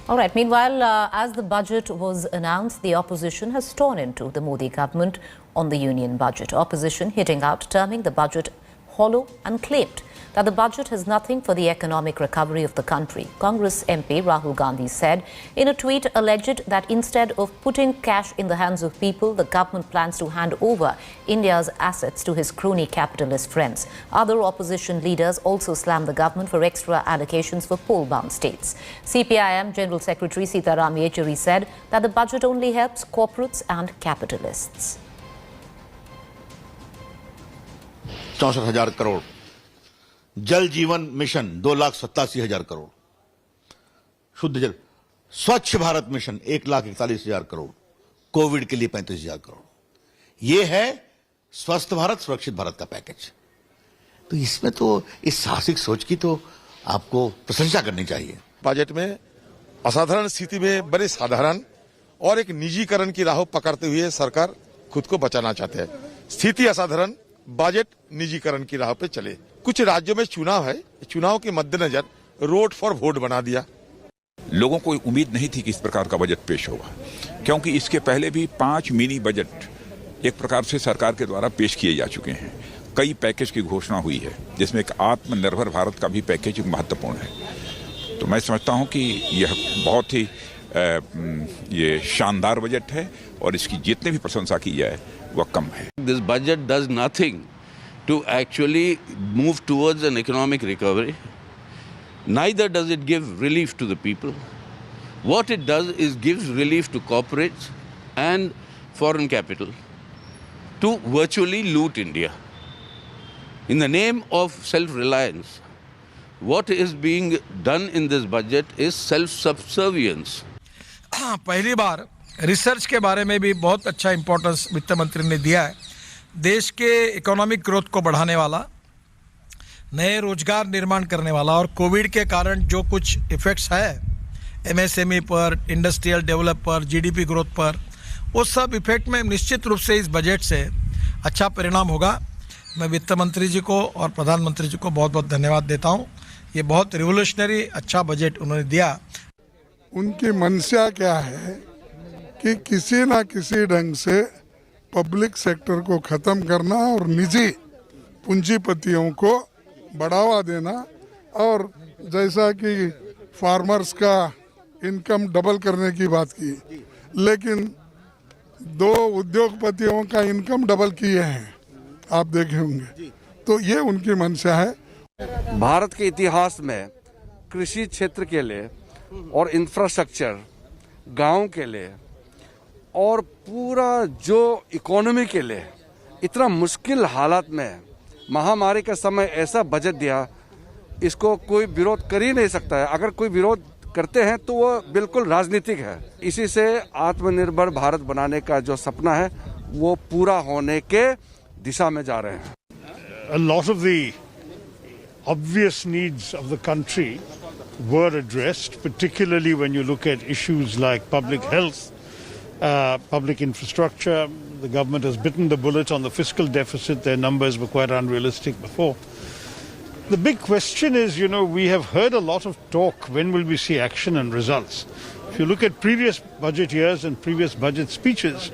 All right. Meanwhile, as the budget was announced, the opposition has torn into the Modi government on the union budget. Opposition hitting out, terming the budget hollow, and claimed that the budget has nothing for the economic recovery of the country. Congress MP Rahul Gandhi said in a tweet, alleged that instead of putting cash in the hands of people, the government plans to hand over India's assets to his crony capitalist friends. Other opposition leaders also slammed the government for extra allocations for poll-bound states. CPIM General Secretary Sitaram Yechury said that the budget only helps corporates and capitalists. 64,000 crore, जल जीवन mission 2,87,000 crore, शुद्ध जल, स्वच्छ Bharat mission 1,41,000 crore, Covid के लिए 35,000 करोड़। ये है स्वस्थ भारत सुरक्षित भारत का पैकेज। तो इसमें तो इस साहसिक सोच की तो आपको प्रशंसा करनी चाहिए। बजट में असाधारण स्थिति में बड़े साधारण और एक निजीकरण की राह पकड़ते हुए सरकार खुद को बचाना चाहते हैं। स्थिति असाधारण, बजट निजीकरण की राह पे चले। कुछ राज्यों में चुनाव है, चुनाव के मद्देनजर रोड फॉर वोट बना दिया। लोगों को उम्मीद नहीं थी कि इस प्रकार का बजट पेश होगा, क्योंकि इसके पहले भी 5 मिनी बजट एक प्रकार से सरकार के द्वारा पेश किए जा चुके हैं। कई पैकेज की घोषणा हुई है, जिसमें एक आत्मनिर्भर भारत का भी पैकेज महत्वपूर्ण है। तो मैं समझता हूं कि यह बहुत ही ये शानदार बजट है और इसकी जितनी भी प्रशंसा की जाए वह कम है। This budget does nothing to actually move towards an economic recovery. Neither does it give relief to the people. What it does is gives relief to corporates and foreign capital to virtually loot India. In the name of self-reliance, what is being done in this budget is self-subservience. पहली बार research के बारे में भी बहुत अच्छा importance वित्त मंत्री ने दिया है। देश के इकोनॉमिक ग्रोथ को बढ़ाने वाला, नए रोजगार निर्माण करने वाला और कोविड के कारण जो कुछ इफेक्ट्स है एमएसएमई पर, इंडस्ट्रियल डेवलप पर, जीडीपी ग्रोथ पर, वो सब इफेक्ट में निश्चित रूप से इस बजट से अच्छा परिणाम होगा। मैं वित्त मंत्री जी को और प्रधानमंत्री जी को बहुत बहुत धन्यवाद देता हूँ। ये बहुत रिवोल्यूशनरी अच्छा बजट उन्होंने दिया। उनकी मंशा क्या है कि किसी ना किसी ढंग से पब्लिक सेक्टर को ख़त्म करना और निजी पूंजीपतियों को बढ़ावा देना, और जैसा कि फार्मर्स का इनकम डबल करने की बात की, लेकिन 2 उद्योगपतियों का इनकम डबल किए हैं, आप देखे होंगे। तो ये उनकी मंशा है। भारत के इतिहास में कृषि क्षेत्र के लिए और इंफ्रास्ट्रक्चर, गांव के लिए और पूरा जो इकोनॉमी के लिए इतना मुश्किल हालात में महामारी का समय ऐसा बजट दिया, इसको कोई विरोध कर ही नहीं सकता है। अगर कोई विरोध करते हैं तो वो बिल्कुल राजनीतिक है। इसी से आत्मनिर्भर भारत बनाने का जो सपना है वो पूरा होने के दिशा में जा रहे हैं। A lot of the obvious needs of the country were addressed, particularly when you look at issues like public health, public infrastructure. The government has bitten the bullet on the fiscal deficit. Their numbers were quite unrealistic before. The big question is, we have heard a lot of talk. When will we see action and results? If you look at previous budget years and previous budget speeches,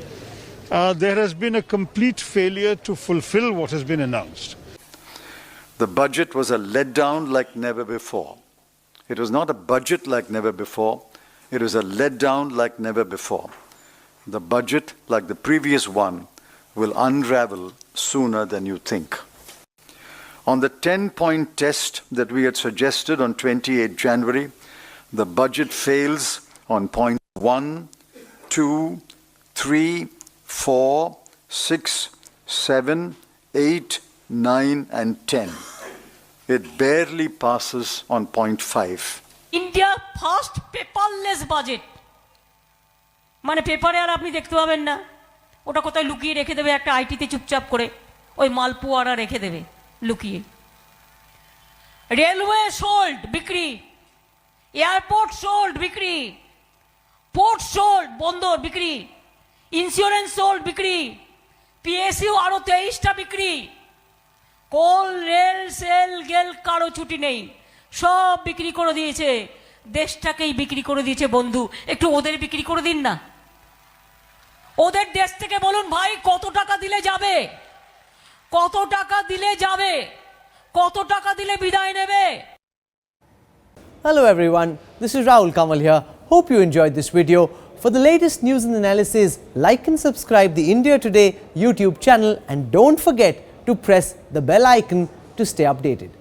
there has been a complete failure to fulfill what has been announced. The budget was a letdown like never before. It was not a budget like never before. It was a letdown like never before. The budget, like the previous one, will unravel sooner than you think. On the 10-point test that we had suggested on 28 January, the budget fails on point 1, 2, 3, 4, 6, 7, 8, 9 and 10. It barely passes on point 5. India first paperless budget. মানে পেপারে আর আপনি দেখতে পাবেন না, ওটা কোথায় লুকিয়ে রেখে দেবে একটা আইটিতে চুপচাপ করে, ওই মালপুয়ারা রেখে দেবে লুকিয়ে। রেলওয়ে সোল্ড বিক্রি, এয়ারপোর্ট সোল্ড বিক্রি, পোর্ট সোল্ড বন্দর বিক্রি, ইন্স্যুরেন্স সোল্ড বিক্রি, পিএসইউ আরো 23টা বিক্রি, কোল রেল সেল গেল কারো ছুটি নেই, সব বিক্রি করে দিয়েছে। দেশটাকেই বিক্রি করে দিয়েছে বন্ধু, একটু ওদের বিক্রি করে দিন না। ওদের দেশ থেকে বলুন ভাই কত টাকা দিলে যাবে, কত টাকা দিলে যাবে, কত টাকা দিলে বিদায় নেবে। Hello everyone, this is Rahul Kamal here. Hope you enjoyed this video. For the latest news and analysis, like and subscribe the India Today YouTube channel and don't forget to press the bell icon to stay updated.